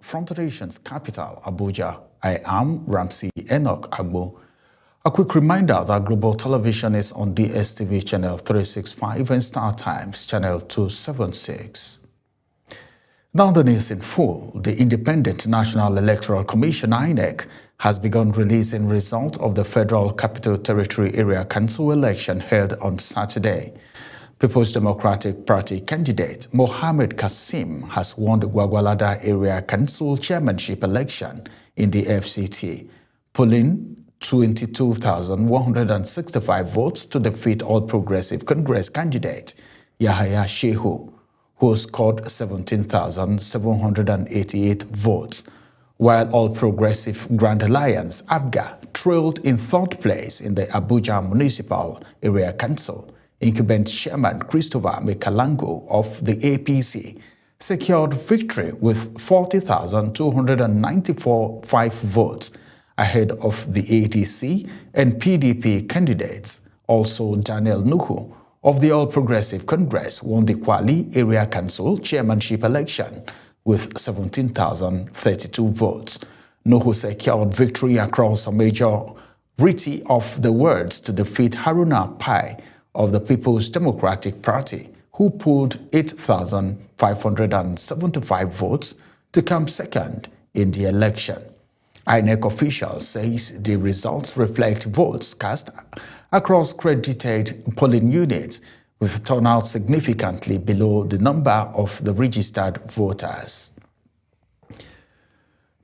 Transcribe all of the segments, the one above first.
From the nation's capital, Abuja, I am Ramsey Enoch Agbo. A quick reminder that Global Television is on DSTV channel 365 and Star Times channel 276. Now the news in full. The Independent National Electoral Commission, INEC, has begun releasing results of the Federal Capital Territory Area Council election held on Saturday. People's Democratic Party candidate Mohammed Kasim has won the Gwagwalada Area Council chairmanship election in the FCT, polling 22,165 votes to defeat All Progressive Congress candidate Yahaya Shehu, who scored 17,788 votes, while All Progressive Grand Alliance ABGA trailed in third place in the Abuja Municipal Area Council. Incumbent Chairman Christopher Mekalango of the APC secured victory with 40,294 votes ahead of the ADC and PDP candidates. Also, Daniel Nuhu of the All Progressive Congress won the Kwali Area Council chairmanship election with 17,032 votes. Nuhu secured victory across a majority of the wards to defeat Haruna Pai of the People's Democratic Party, who pooled 8,575 votes to come second in the election. INEC officials says the results reflect votes cast across credited polling units, with turnout significantly below the number of the registered voters.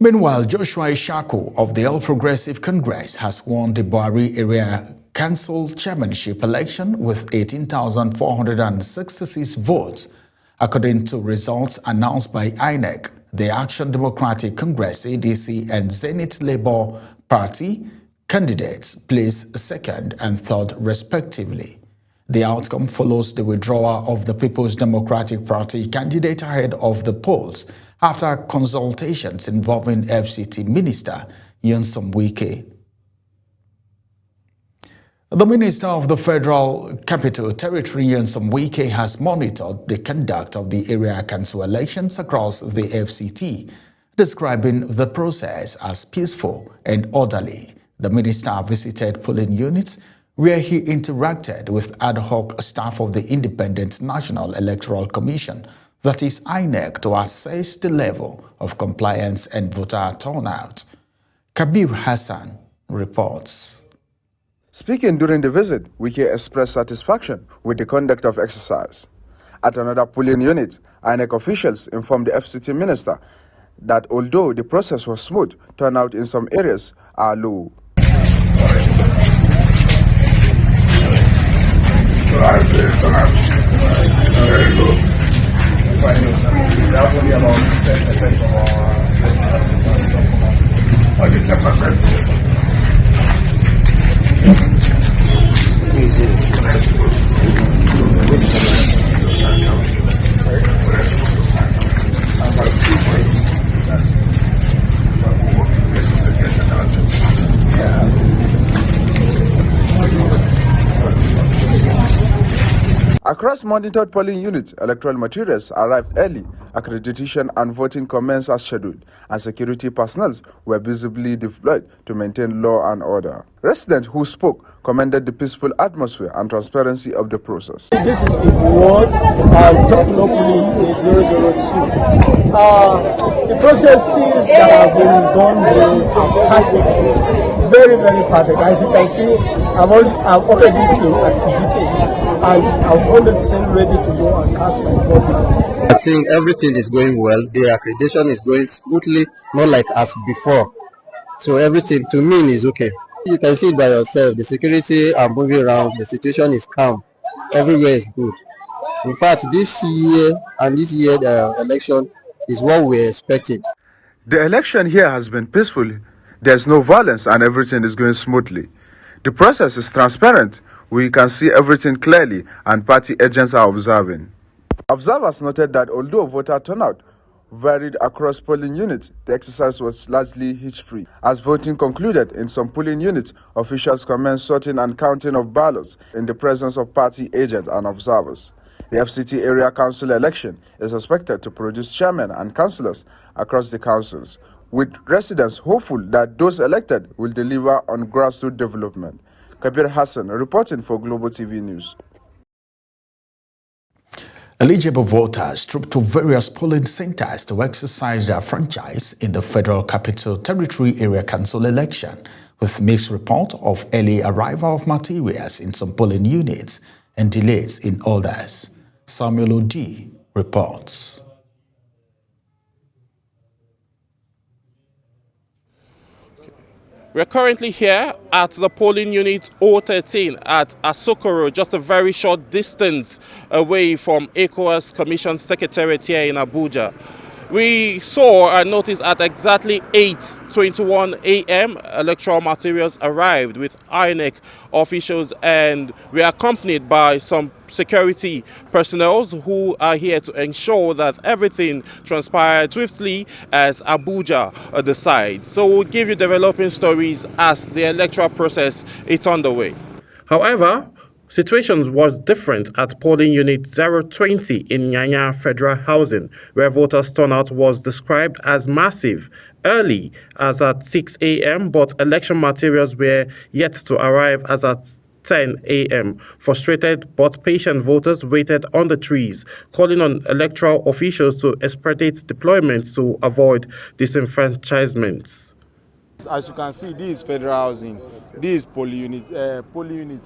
Meanwhile, Joshua Ishaku of the All Progressive Congress has won the Buhari Area Council chairmanship election with 18,466 votes. According to results announced by INEC, the Action Democratic Congress, ADC, and Zenith Labour Party candidates placed second and third respectively. The outcome follows the withdrawal of the People's Democratic Party candidate ahead of the polls after consultations involving FCT Minister Nyesom Wike. The Minister of the Federal Capital Territory, Nyesom Wike, has monitored the conduct of the area council elections across the FCT, describing the process as peaceful and orderly. The minister visited polling units where he interacted with ad hoc staff of the Independent National Electoral Commission, that is INEC, to assess the level of compliance and voter turnout. Kabir Hassan reports. Speaking during the visit, Wike expressed satisfaction with the conduct of exercise. At another polling unit, INEC officials informed the FCT minister that although the process was smooth, turnout in some areas are low. Very low. Only about 10% of our only 10%. Across monitored polling units, electoral materials arrived early, accreditation and voting commenced as scheduled, and security personnel were visibly deployed to maintain law and order. Residents who spoke commended the peaceful atmosphere and transparency of the process. This is in Ward Technopoli 002. The processes that have been done very, very perfect. As you can see, I've already been accredited and I'm 100% ready to go and cast my vote. I think everything is going well. The accreditation is going smoothly, not like as before. So everything to me is okay. You can see it by yourself. The security are moving around. The situation is calm. Everywhere is good. In fact, this year and this year the election is what we expected. The election here has been peaceful. There's no violence and everything is going smoothly. The process is transparent. We can see everything clearly and party agents are observing. Observers noted that although voter turnout varied across polling units, the exercise was largely hitch-free. As voting concluded in some polling units, officials commenced sorting and counting of ballots in the presence of party agents and observers. The FCT Area Council election is expected to produce chairmen and councillors across the councils, with residents hopeful that those elected will deliver on grassroots development. Kabir Hassan reporting for Global TV News. Eligible voters trooped to various polling centers to exercise their franchise in the Federal Capital Territory Area Council election, with mixed report of early arrival of materials in some polling units and delays in others. Samuel Odi reports. We're currently here at the polling unit 013 at Asokoro, just a very short distance away from ECOWAS Commission Secretariat here in Abuja. We saw and noticed at exactly 8:21 a.m. electoral materials arrived with INEC officials, and we are accompanied by some security personnel who are here to ensure that everything transpired swiftly as Abuja decides. So we'll give you developing stories as the electoral process is underway. However, situations was different at polling unit 020 in Nyanya Federal Housing, where voters turnout was described as massive early as at 6 a.m., but election materials were yet to arrive as at 10 a.m. Frustrated but patient voters waited on the trees, calling on electoral officials to expedite deployment to avoid disenfranchisement. As you can see, this is Federal Housing. This is polling unit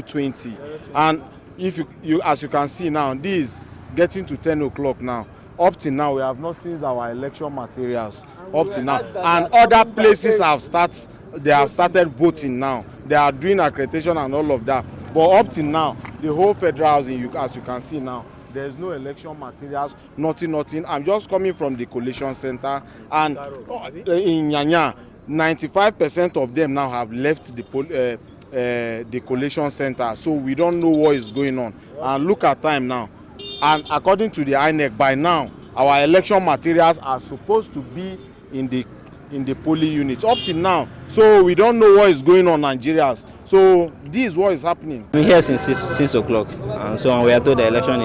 020, and if you as you can see now, this is getting to 10 o'clock now. Up till now, we have not seen our election materials up till now, and other places have started voting now. They are doing accreditation and all of that, but up till now, the whole Federal Housing, as you can see now, there is no election materials, nothing. I'm just coming from the collation center, and in Nyanya, 95% of them now have left the collation center, so we don't know what is going on. And look at time now, and according to the INEC, by now our election materials are supposed to be in the polling units up till now, so we don't know what is going on, Nigerians. So this is what is happening. We're here since 6 o'clock, and so we are told the election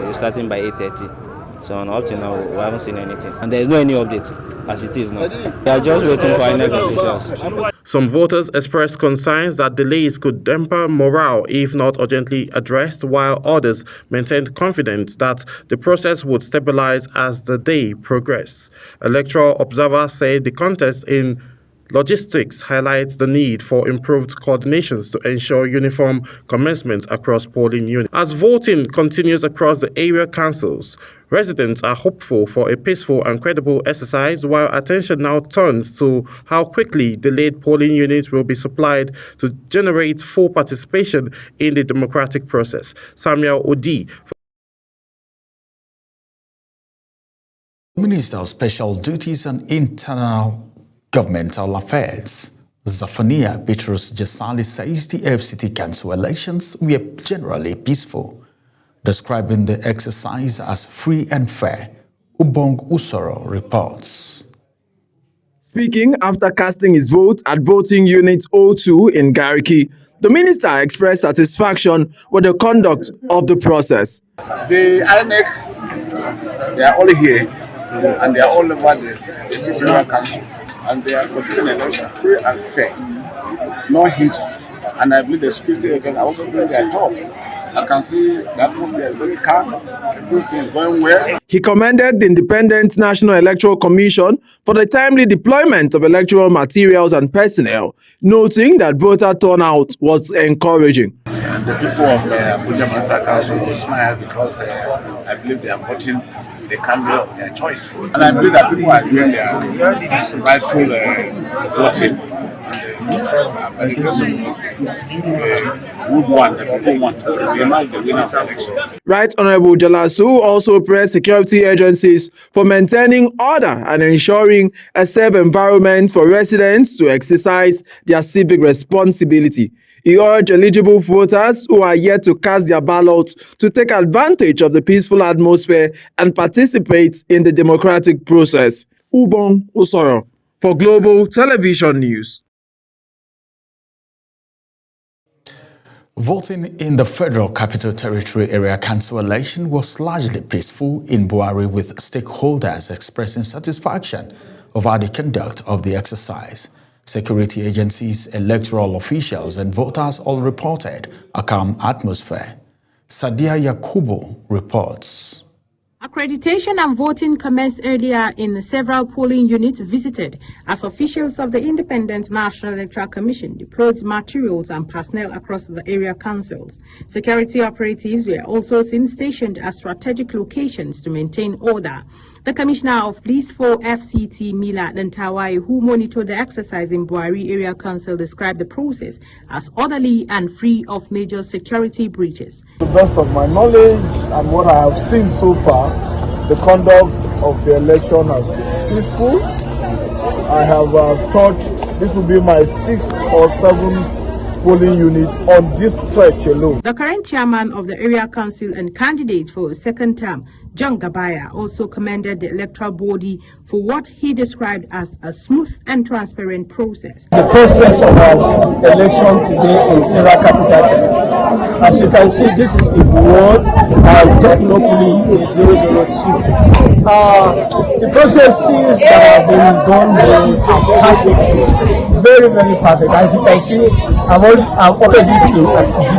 is starting by 8:30. So up till now, we haven't seen anything, and there is no any update as it is now. We are just waiting for INEC officials. Some voters expressed concerns that delays could damper morale if not urgently addressed, while others maintained confidence that the process would stabilize as the day progressed. Electoral observers say the contest in logistics highlights the need for improved coordinations to ensure uniform commencement across polling units. As voting continues across the area councils, residents are hopeful for a peaceful and credible exercise, while attention now turns to how quickly delayed polling units will be supplied to generate full participation in the democratic process. Samuel Odi. Minister of Special Duties and Internal Governmental Affairs, Zephaniah Bitrus Jesali, says the FCT Council elections were generally peaceful, describing the exercise as free and fair. Ubong Usoro reports. Speaking after casting his vote at voting unit 02 in Gariki, the minister expressed satisfaction with the conduct of the process. The INEC, they are all here, and they are all over the Civil Council. And they are conducting an election free and fair, no hints. And I believe the security agents are also doing their job. I can see that atmosphere is very calm, everything is going well. He commended the Independent National Electoral Commission for the timely deployment of electoral materials and personnel, noting that voter turnout was encouraging. And the people of Abuja Municipal Council will smile because I believe they are voting the candidate of their choice. And I believe that people are doing their rightful voting. And by the grace of God, would want the people want to realize the winner of the election. Right Honorable Jalasu also praised security agencies for maintaining order and ensuring a safe environment for residents to exercise their civic responsibility. He urged eligible voters who are yet to cast their ballots to take advantage of the peaceful atmosphere and participate in the democratic process. Ubong Usoro for Global Television News. Voting in the Federal Capital Territory Area Council election was largely peaceful in Buari, with stakeholders expressing satisfaction over the conduct of the exercise. Security agencies, electoral officials, and voters all reported a calm atmosphere. Sadia Yakubu reports. Accreditation and voting commenced earlier in several polling units visited as officials of the Independent National Electoral Commission deployed materials and personnel across the area councils. Security operatives were also seen stationed at strategic locations to maintain order. The Commissioner of Police for FCT, Mila Nantawai, who monitored the exercise in Buari Area Council, described the process as orderly and free of major security breaches. To the best of my knowledge and what I have seen so far, the conduct of the election has been peaceful. I have thought this will be my 6th or 7th polling unit on this stretch alone. The current chairman of the area council and candidate for a second term, John Gabaya, also commended the electoral body for what he described as a smooth and transparent process. The process of our election today in Federal Capital Territory. As you can see, this is in Ward and technically in 002. The processes that have been done very perfect. As you can see, I'm already in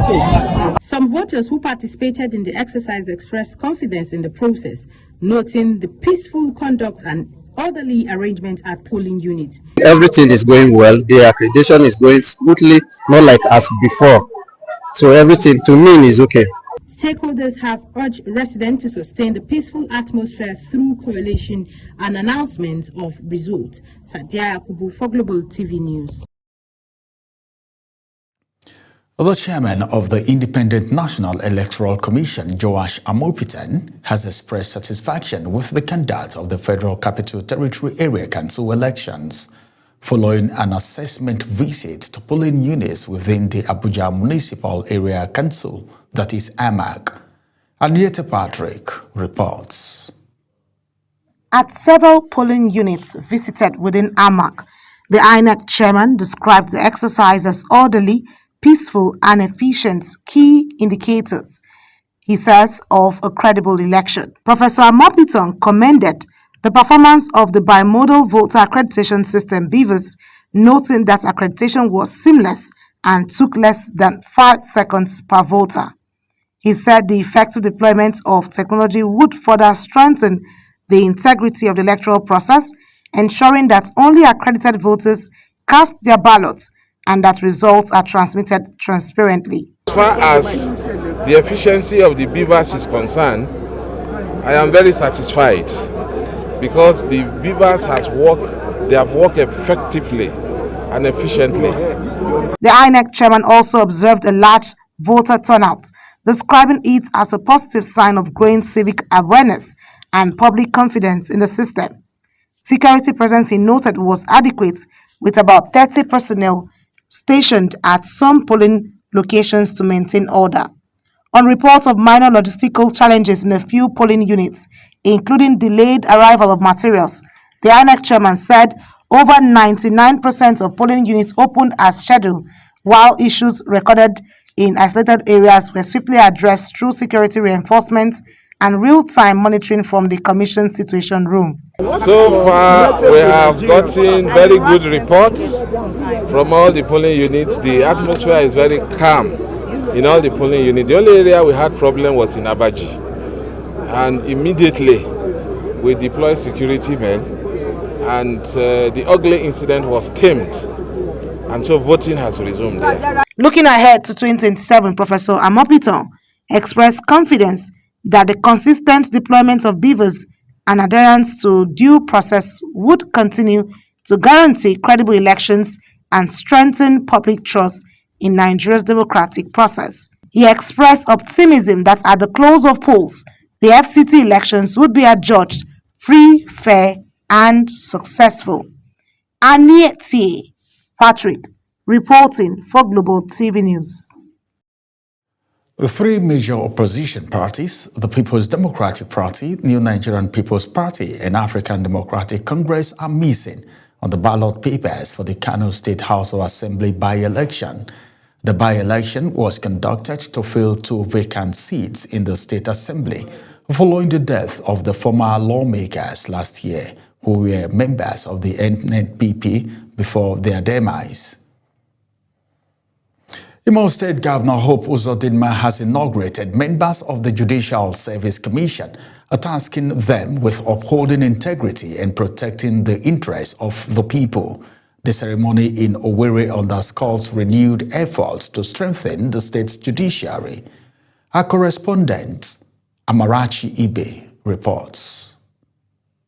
detail. Some voters who participated in the exercise expressed confidence in the process, noting the peaceful conduct and orderly arrangement at polling units. Everything is going well. The accreditation is going smoothly, not like as before. So everything to me is okay. Stakeholders have urged residents to sustain the peaceful atmosphere through coalition and announcements of results. Sadia Yakubu for Global TV News. The chairman of the Independent National Electoral Commission, Joash Amopitan, has expressed satisfaction with the conduct of the Federal Capital Territory Area Council elections, following an assessment visit to polling units within the Abuja Municipal Area Council, that is AMAC. Anieta Patrick reports. At several polling units visited within AMAC, the INEC chairman described the exercise as orderly, peaceful and efficient, key indicators, he says, of a credible election. Professor Amopitan commended the performance of the bimodal voter accreditation system, BVAS, noting that accreditation was seamless and took less than 5 seconds per voter. He said the effective deployment of technology would further strengthen the integrity of the electoral process, ensuring that only accredited voters cast their ballots and that results are transmitted transparently. As far as the efficiency of the BVAS is concerned, I am very satisfied because the BVAS have worked effectively and efficiently. The INEC chairman also observed a large voter turnout, describing it as a positive sign of growing civic awareness and public confidence in the system. Security presence, he noted, was adequate, with about 30 personnel stationed at some polling locations to maintain order. On reports of minor logistical challenges in a few polling units, including delayed arrival of materials, the INEC chairman said over 99% of polling units opened as scheduled, while issues recorded in isolated areas were swiftly addressed through security reinforcement and real-time monitoring from the Commission Situation Room. So far, we have gotten very good reports from all the polling units. The atmosphere is very calm in all the polling units. The only area we had problem was in Abaji. And immediately, we deployed security men, and the ugly incident was tamed. And so voting has resumed there. Looking ahead to 2027, Professor Amopitan expressed confidence that the consistent deployment of BVAS and adherence to due process would continue to guarantee credible elections and strengthen public trust in Nigeria's democratic process. He expressed optimism that at the close of polls, the FCT elections would be adjudged free, fair, and successful. Anieta Patrick reporting for Global TV News. The three major opposition parties, the People's Democratic Party, New Nigerian People's Party, and African Democratic Congress, are missing on the ballot papers for the Kano State House of Assembly by-election. The by-election was conducted to fill 2 vacant seats in the State Assembly following the death of the former lawmakers last year who were members of the NNPP before their demise. Imo State Governor Hope Uzodinma has inaugurated members of the Judicial Service Commission, tasking them with upholding integrity and protecting the interests of the people. The ceremony in Owerri underscores renewed efforts to strengthen the state's judiciary. Our correspondent, Amarachi Ibe, reports.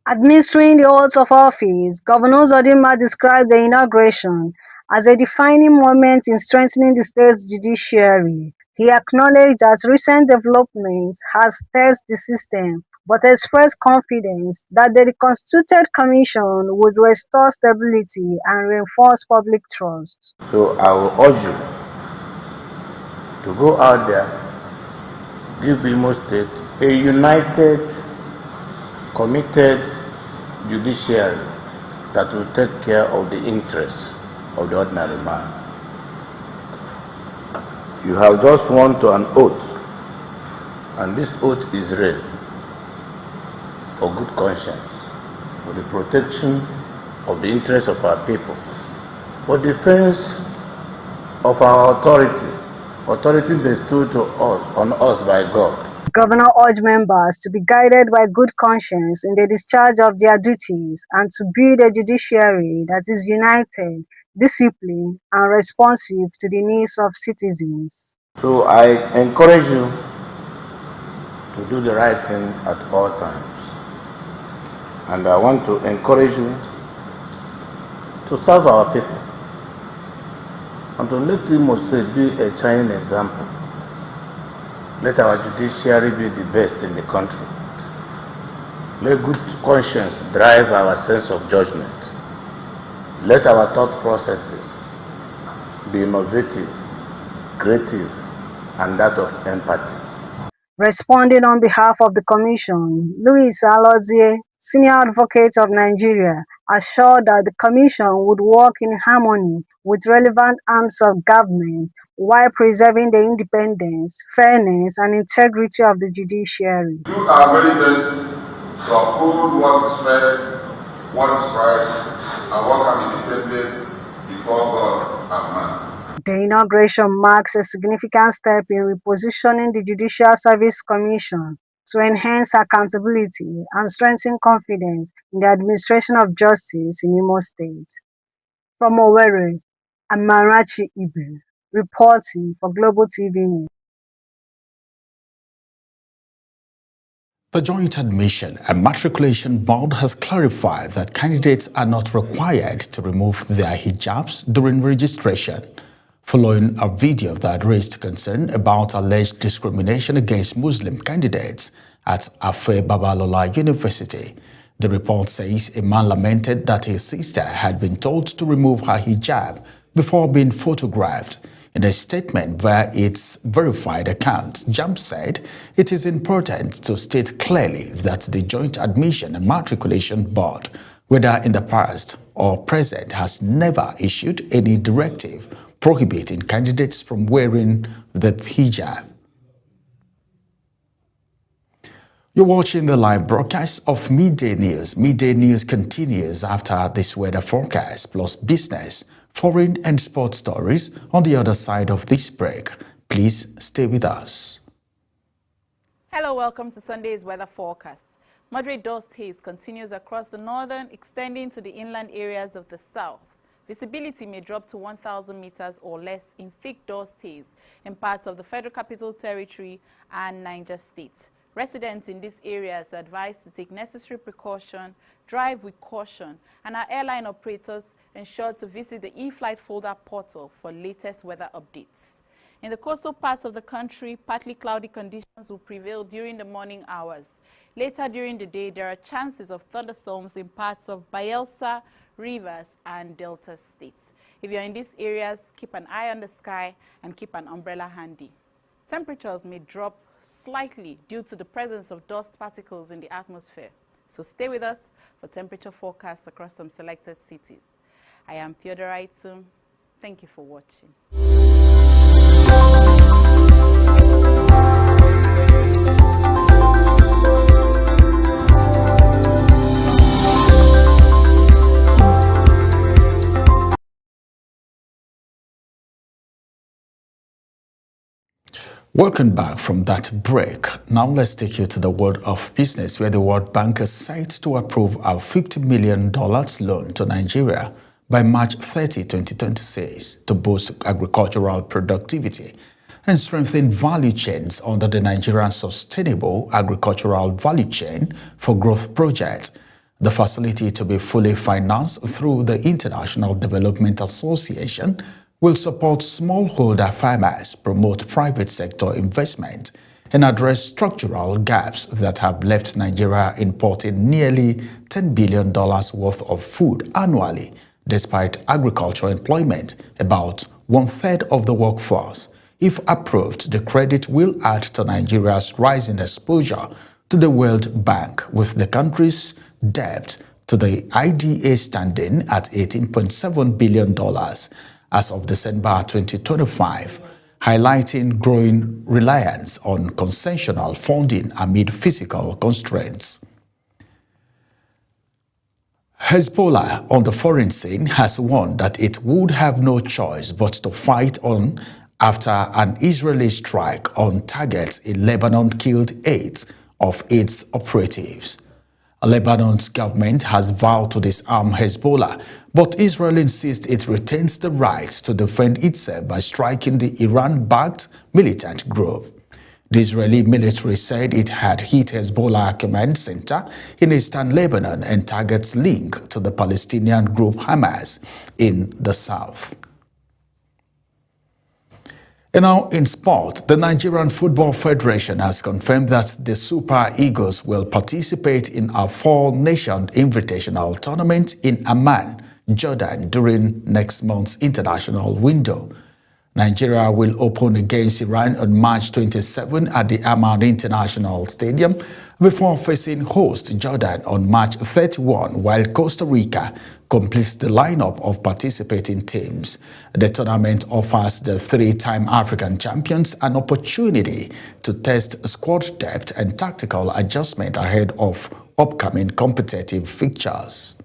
Administering the oaths of office, Governor Uzodinma described the inauguration as a defining moment in strengthening the state's judiciary. He acknowledged that recent developments has tested the system, but expressed confidence that the reconstituted commission would restore stability and reinforce public trust. So I will urge you to go out there, give Imo State a united, committed judiciary that will take care of the interests of the ordinary man. You have just sworn to an oath, and this oath is real for good conscience, for the protection of the interests of our people, for defense of our authority bestowed on us by God. Governor urged members to be guided by good conscience in the discharge of their duties and to build a judiciary that is united, disciplined, and responsive to the needs of citizens. So I encourage you to do the right thing at all times. And I want to encourage you to serve our people and to let Imo State be a shining example. Let our judiciary be the best in the country. Let good conscience drive our sense of judgment. Let our thought processes be innovative, creative, and that of empathy. Responding on behalf of the Commission, Louis Alozie, Senior Advocate of Nigeria, assured that the Commission would work in harmony with relevant arms of government while preserving the independence, fairness, and integrity of the judiciary. Do our very best to uphold what is fair, what is right, and what can be defended before God and man. The inauguration marks a significant step in repositioning the Judicial Service Commission to enhance accountability and strengthen confidence in the administration of justice in Imo State. From Owerri, Amarachi Ibe, reporting for Global TV News. The Joint Admission and Matriculation Board has clarified that candidates are not required to remove their hijabs during registration, following a video that raised concern about alleged discrimination against Muslim candidates at Afe Babalola University. The report says a man lamented that his sister had been told to remove her hijab before being photographed. In a statement via its verified account, JAMB said it is important to state clearly that the Joint Admission and Matriculation Board, whether in the past or present, has never issued any directive prohibiting candidates from wearing the hijab. You're watching the live broadcast of Midday News. Midday News continues after this weather forecast, plus business, foreign and sports stories on the other side of this break. Please stay with us. Hello, welcome to Sunday's weather forecast. Moderate dust haze continues across the northern, extending to the inland areas of the south. Visibility may drop to 1,000 meters or less in thick dust haze in parts of the Federal Capital Territory and Niger State. Residents in these areas are advised to take necessary precaution, drive with caution, and our airline operators ensure to visit the eFlight folder portal for latest weather updates. In the coastal parts of the country, partly cloudy conditions will prevail during the morning hours. Later during the day, there are chances of thunderstorms in parts of Bayelsa, Rivers, and Delta states. If you're in these areas, keep an eye on the sky and keep an umbrella handy. Temperatures may drop slightly due to the presence of dust particles in the atmosphere. So stay with us for temperature forecasts across some selected cities. I am Theodora Itum. Thank you for watching. Welcome back from that break. Now let's take you to the world of business, where the World Bank is set to approve a $50 million loan to Nigeria by March 30, 2026 to boost agricultural productivity and strengthen value chains under the Nigerian Sustainable Agricultural Value Chain for Growth project. The facility, to be fully financed through the International Development Association, will support smallholder farmers, promote private sector investment, and address structural gaps that have left Nigeria importing nearly $10 billion worth of food annually, despite agricultural employment about one-third of the workforce. If approved, the credit will add to Nigeria's rising exposure to the World Bank, with the country's debt to the IDA standing at $18.7 billion as of December 2025, highlighting growing reliance on concessional funding amid fiscal constraints. Hezbollah on the foreign scene has warned that it would have no choice but to fight on after an Israeli strike on targets in Lebanon killed 8 of its operatives. Lebanon's government has vowed to disarm Hezbollah, but Israel insists it retains the right to defend itself by striking the Iran-backed militant group. The Israeli military said it had hit Hezbollah command center in eastern Lebanon and targets linked to the Palestinian group Hamas in the south. And now in sport, the Nigerian Football Federation has confirmed that the Super Eagles will participate in a four-nation invitational tournament in Amman, Jordan, during next month's international window. Nigeria will open against Iran on March 27 at the Amman International Stadium before facing host Jordan on March 31, while Costa Rica completes the lineup of participating teams. The tournament offers the three-time African champions an opportunity to test squad depth and tactical adjustment ahead of upcoming competitive fixtures.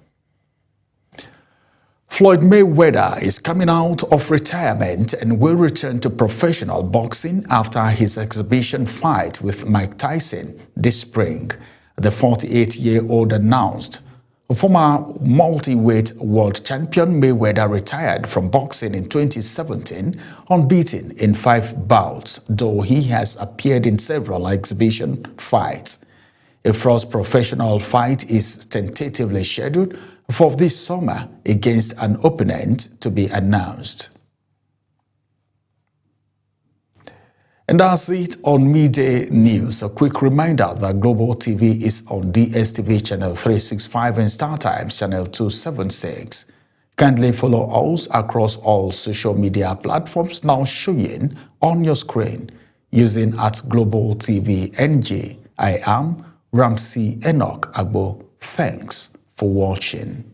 Floyd Mayweather is coming out of retirement and will return to professional boxing after his exhibition fight with Mike Tyson this spring. The 48-year-old announced. Former multi-weight world champion Mayweather retired from boxing in 2017, unbeaten in 5 bouts, though he has appeared in several exhibition fights. A first professional fight is tentatively scheduled for this summer against an opponent to be announced. And that's it on Midday News. A quick reminder that Global TV is on DSTV channel 365 and StarTimes channel 276. Kindly follow us across all social media platforms now showing on your screen using @Global TV NG. I am Ramsey Enoch Agbo. Thanks for watching.